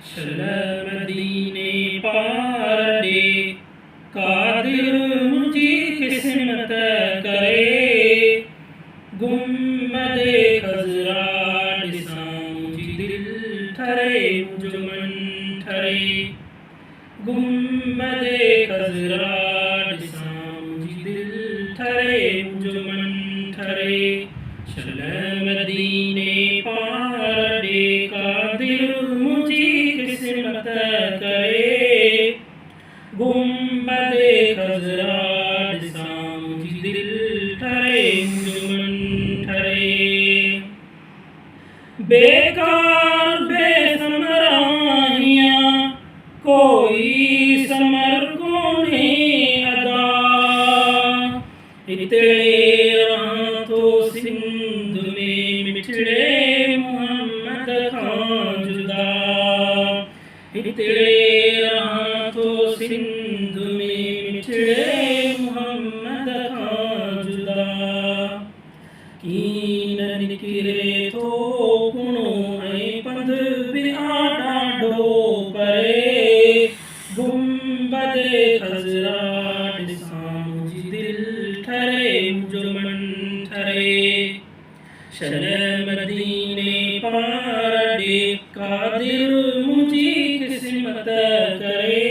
शल मदीने पार दे कादिर मुझी किस्मत करे गुम्बदे खजरा दिसां मुझी दिल ठरे मुझ मन ठरे गुम्बदे खजरा दिसां मुझी दिल ठरे मुझ मन ठरे शल मदीने पार दे कादिर मुझी किस्मत करे गुम्बदे खजरा दिसां मुझी दिल ठरे मुझ मन ठरे बेकार बेसमराहियाँ कोई समर को नहीं अदा इतने तो सिंध में मिठड़े मोहम्मद खां जुदा इतने तो सिंध में मिठड़े मोहम्मद खां जुदा कीन निकिरे तो कुणो ऐं पंध बि ॾाढो परे गुम्बदे खजरा ॾिसां मुंहिंजी दिल ठरे मुंहिंजो मन ठरे शल मदीने पार ॾे कादिर मुंहिंजी किस्मत करे